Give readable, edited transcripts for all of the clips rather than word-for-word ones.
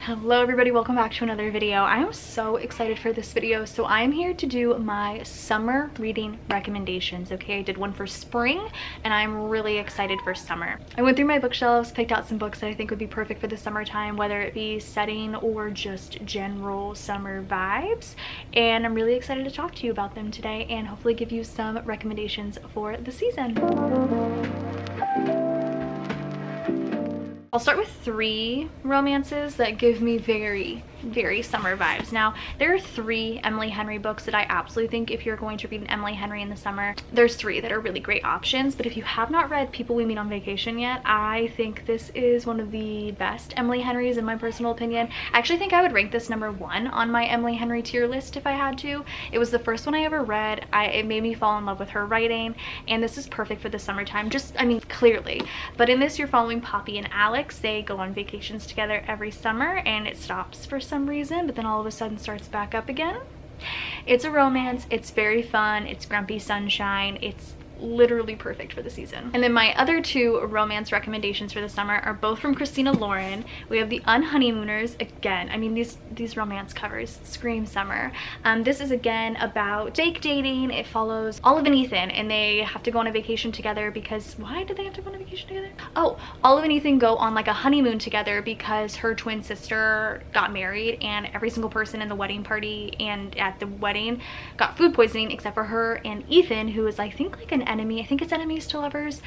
Hello everybody, welcome back to another video. I am so excited for this video. So I am here to do my summer reading recommendations. Okay, I did one for spring and I'm really excited for summer. I went through my bookshelves, picked out some books that I think would be perfect for the summertime, whether it be setting or just general summer vibes, and I'm really excited to talk to you about them today and hopefully give you some recommendations for the season. I'll start with 3 romances that give me very summer vibes. Now, there are 3 Emily Henry books that I absolutely think if you're going to read an Emily Henry in the summer, there's 3 that are really great options. But if you have not read People We Meet on Vacation yet, I think this is one of the best Emily Henrys in my personal opinion. I actually think I would rank this number 1 on my Emily Henry tier list if I had to. It was the first one I ever read. It made me fall in love with her writing, and this is perfect for the summertime. Clearly. But in this, you're following Poppy and Alex. They go on vacations together every summer, and it stops for some reason, but then all of a sudden starts back up again. It's a romance. It's very fun. It's grumpy sunshine. It's literally perfect for the season. And then my other 2 romance recommendations for the summer are both from Christina Lauren. We have The Unhoneymooners. Again, I mean, these romance covers scream summer. This is again about fake dating. It follows Olive and Ethan, and they have to go on a vacation together because why did they have to go on a vacation together? Oh, Olive and Ethan go on like a honeymoon together because her twin sister got married, and every single person in the wedding party and at the wedding got food poisoning except for her and Ethan, who is I think like an enemy. I think it's enemies to lovers,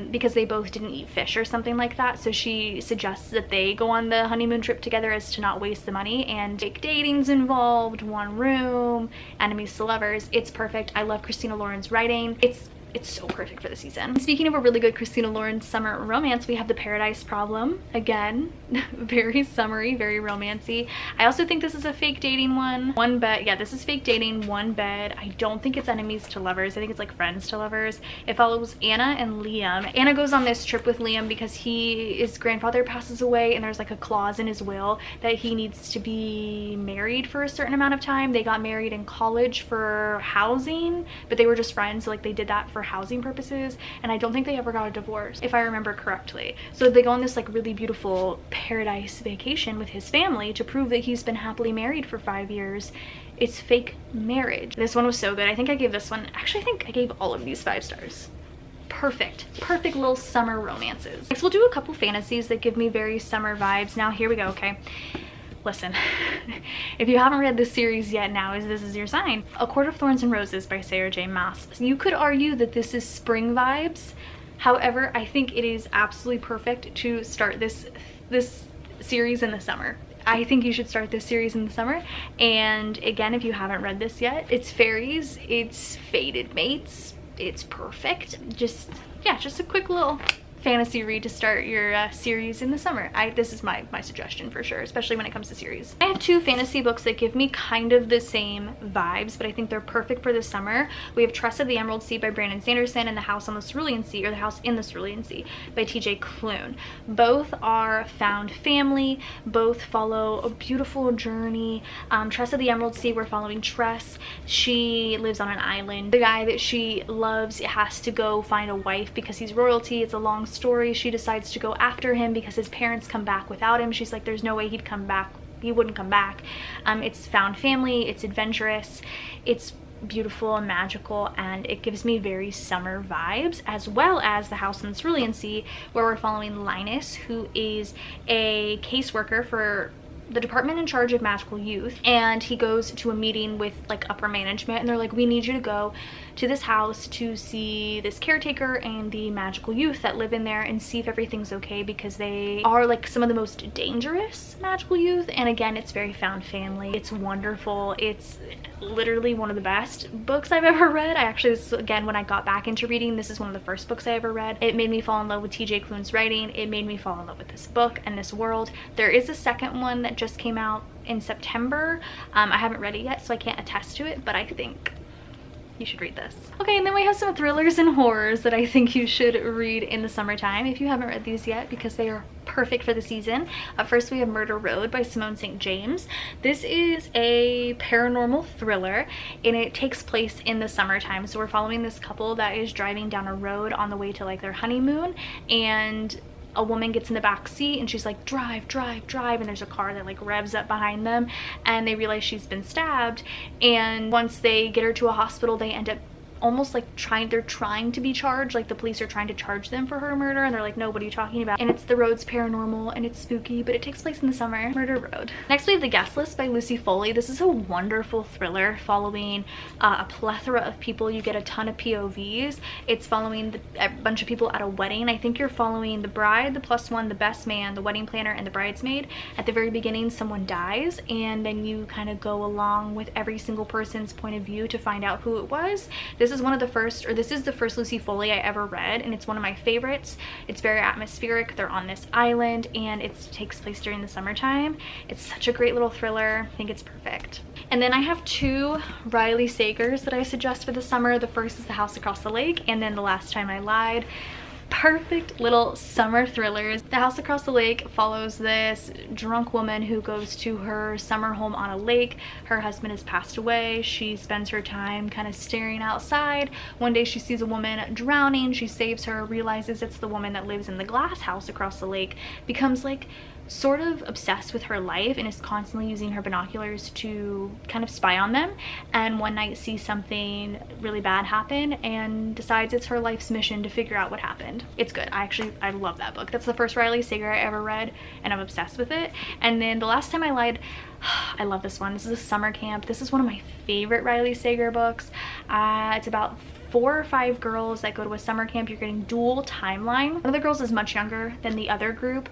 because they both didn't eat fish or something like that. So she suggests that they go on the honeymoon trip together as to not waste the money, and fake dating's involved, one room, enemies to lovers. It's perfect. I love Christina Lauren's writing. It's so perfect for the season. Speaking of a really good Christina Lauren summer romance, we have The Paradise Problem. Again, very summery, very romancy. I also think this is a fake dating one. One bed, yeah, this is fake dating, one bed. I don't think it's enemies to lovers. I think it's like friends to lovers. It follows Anna and Liam. Anna goes on this trip with Liam because his grandfather passes away, and there's like a clause in his will that he needs to be married for a certain amount of time. They got married in college for housing, but they were just friends, so like they did that for housing purposes, and I don't think they ever got a divorce if I remember correctly. So they go on this like really beautiful paradise vacation with his family to prove that he's been happily married for 5 years. It's fake marriage. This one was so good. I think I gave this one, actually I think I gave all of these 5 stars. Perfect little summer romances. Next we'll do a couple fantasies that give me very summer vibes. Now here we go. Okay, listen, if you haven't read this series yet, this is your sign. A Court of Thorns and Roses by Sarah J. Maas. You could argue that this is spring vibes. However, I think it is absolutely perfect to start this series in the summer. I think you should start this series in the summer. And again, if you haven't read this yet, it's fairies, it's fated mates, it's perfect. Just a quick little fantasy read to start your series in the summer. This is my suggestion for sure, especially when it comes to series. I have 2 fantasy books that give me kind of the same vibes, but I think they're perfect for the summer. We have Tress of the Emerald Sea by Brandon Sanderson and The House on the Cerulean Sea, or The House in the Cerulean Sea by TJ Klune. Both are found family, both follow a beautiful journey. Tress of the Emerald Sea, we're following Tress. She lives on an island. The guy that she loves has to go find a wife because he's royalty. It's a long story. She decides to go after him because his parents come back without him. She's like, there's no way he'd come back. He wouldn't come back. It's found family. It's adventurous. It's beautiful and magical, and it gives me very summer vibes, as well as The House in the Cerulean Sea, where we're following Linus, who is a caseworker for the department in charge of magical youth, and he goes to a meeting with like upper management, and they're like, we need you to go to this house to see this caretaker and the magical youth that live in there and see if everything's okay, because they are like some of the most dangerous magical youth. And again, it's very found family. It's wonderful. It's literally one of the best books I've ever read. Again, when I got back into reading, this is one of the first books I ever read. It made me fall in love with TJ Klune's writing. It made me fall in love with this book and this world. There is a second one that just came out in September. I haven't read it yet, so I can't attest to it, but I think you should read this. Okay, and then we have some thrillers and horrors that I think you should read in the summertime if you haven't read these yet, because they are perfect for the season. First, we have Murder Road by Simone St. James. This is a paranormal thriller, and it takes place in the summertime. So we're following this couple that is driving down a road on the way to like their honeymoon, and a woman gets in the back seat and she's like, drive, drive, drive, and there's a car that like revs up behind them, and they realize she's been stabbed. And once they get her to a hospital, they end up almost like they're trying to be charged, like the police are trying to charge them for her murder, and they're like, no, what are you talking about? And it's The Road's paranormal, and it's spooky, but it takes place in the summer. Murder Road. Next we have The Guest List by Lucy Foley. This is a wonderful thriller following a plethora of people. You get a ton of POVs. It's following a bunch of people at a wedding. I think you're following the bride, the plus one, the best man, the wedding planner, and the bridesmaid. At the very beginning, someone dies, and then you kind of go along with every single person's point of view to find out who it was. This is the first Lucy Foley I ever read, and it's one of my favorites. It's very atmospheric. They're on this island, and it takes place during the summertime. It's such a great little thriller. I think it's perfect. And then I have two Riley Sagers that I suggest for the summer. The first is The House Across the Lake, and then The Last Time I Lied. Perfect little summer thrillers. The House Across the Lake follows this drunk woman who goes to her summer home on a lake. Her husband has passed away. She spends her time kind of staring outside. One day she sees a woman drowning. She saves her, realizes it's the woman that lives in the glass house across the lake, becomes like sort of obsessed with her life and is constantly using her binoculars to kind of spy on them, and one night sees something really bad happen and decides it's her life's mission to figure out what happened. It's good. I love that book. That's the first Riley Sager I ever read, and I'm obsessed with it. And then The Last Time I Lied, I love this one. This is a summer camp. This is one of my favorite Riley Sager books. It's about 4 or 5 girls that go to a summer camp. You're getting dual timeline. One of the girls is much younger than the other group.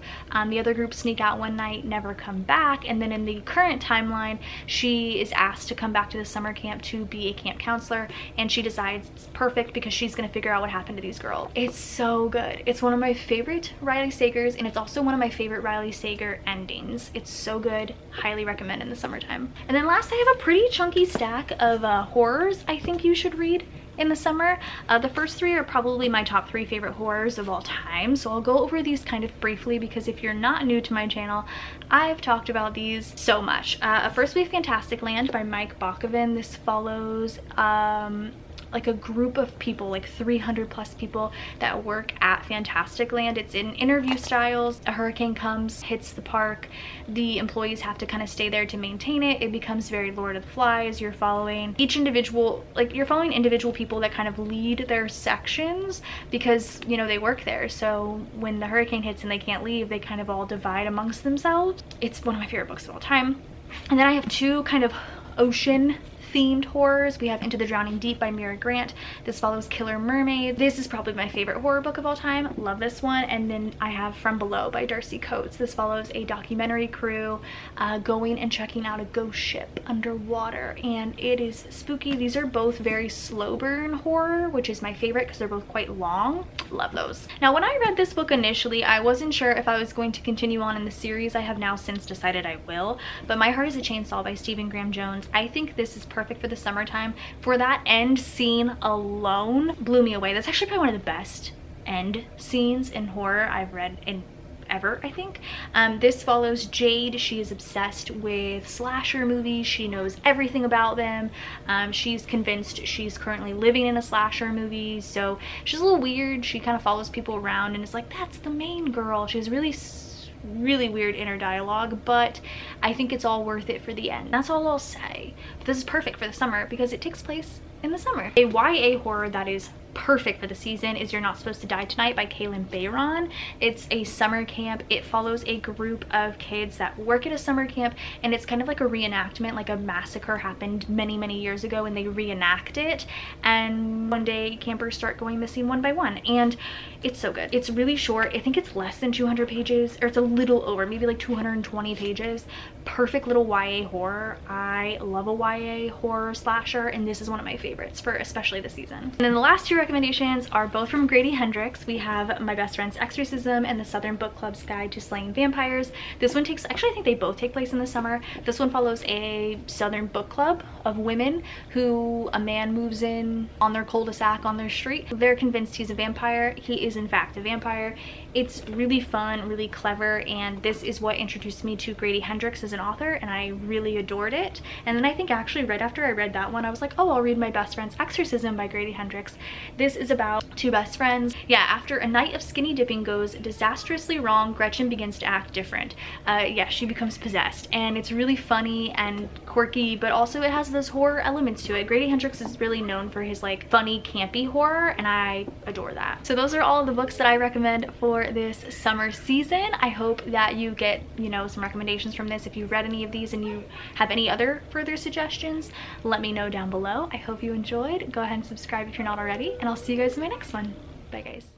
The other group sneak out one night, never come back, and then in the current timeline, she is asked to come back to the summer camp to be a camp counselor, and she decides it's perfect because she's going to figure out what happened to these girls. It's so good. It's one of my favorite Riley Sagers, and it's also one of my favorite Riley Sager endings. It's so good. Highly recommend in the summertime. And then last, I have a pretty chunky stack of horrors I think you should read in the summer. The first 3 are probably my top 3 favorite horrors of all time, so I'll go over these kind of briefly because if you're not new to my channel, I've talked about these so much. First we have Fantastic Land by Mike Bakoven. This follows like a group of people, like 300 plus people that work at Fantastic Land. It's in interview styles. A hurricane comes, hits the park. The employees have to kind of stay there to maintain it. It becomes very Lord of the Flies. You're following each individual, like you're following individual people that kind of lead their sections because, you know, they work there. So when the hurricane hits and they can't leave, they kind of all divide amongst themselves. It's one of my favorite books of all time. And then I have 2 kind of ocean themed horrors. We have Into the Drowning Deep by Mira Grant. This follows Killer Mermaid. This is probably my favorite horror book of all time. Love this one. And then I have From Below by Darcy Coates. This follows a documentary crew going and checking out a ghost ship underwater, and it is spooky. These are both very slow burn horror, which is my favorite because they're both quite long. Love those. Now, when I read this book initially, I wasn't sure if I was going to continue on in the series. I have now since decided I will, but My Heart is a Chainsaw by Stephen Graham Jones. I think this is perfect for the summertime. For that end scene alone blew me away. That's actually probably one of the best end scenes in horror I've read in ever, I think. This follows Jade. She is obsessed with slasher movies. She knows everything about them. She's convinced she's currently living in a slasher movie, so she's a little weird. She kind of follows people around and is like, that's the main girl. She's really weird inner dialogue, but I think it's all worth it for the end. That's all I'll say. But this is perfect for the summer because it takes place in the summer. A YA horror that is perfect for the season is You're Not Supposed to Die Tonight by Kaylin Bayron. It's a summer camp. It follows a group of kids that work at a summer camp, and it's kind of like a reenactment, like a massacre happened many years ago and they reenact it, and one day campers start going missing one by one, and it's so good. It's really short. I think it's less than 200 pages, or it's a little over, maybe like 220 pages. Perfect little YA horror. I love a YA horror slasher, and this is one of my favorites for especially the season. And then the last 2 recommendations are both from Grady Hendrix. We have My Best Friend's Exorcism and The Southern Book Club's Guide to Slaying Vampires. This one takes, actually I think they both take place in the summer. This one follows a Southern book club of women who a man moves in on their cul-de-sac on their street. They're convinced he's a vampire. He is in fact a vampire. It's really fun, really clever, and this is what introduced me to Grady Hendrix as an author, and I really adored it. And then I think actually right after I read that one, I was like, oh, I'll read My Best Friend's Exorcism by Grady Hendrix. This is about two best friends. Yeah, after a night of skinny dipping goes disastrously wrong, Gretchen begins to act different. Yeah, she becomes possessed, and it's really funny and quirky, but also it has those horror elements to it. Grady Hendrix is really known for his like funny, campy horror, and I adore that. So those are all of the books that I recommend for this summer season. I hope that you get, you know, some recommendations from this. If you read any of these and you have any other further suggestions, let me know down below. I hope you enjoyed. Go ahead and subscribe if you're not already, and I'll see you guys in my next one. Bye guys.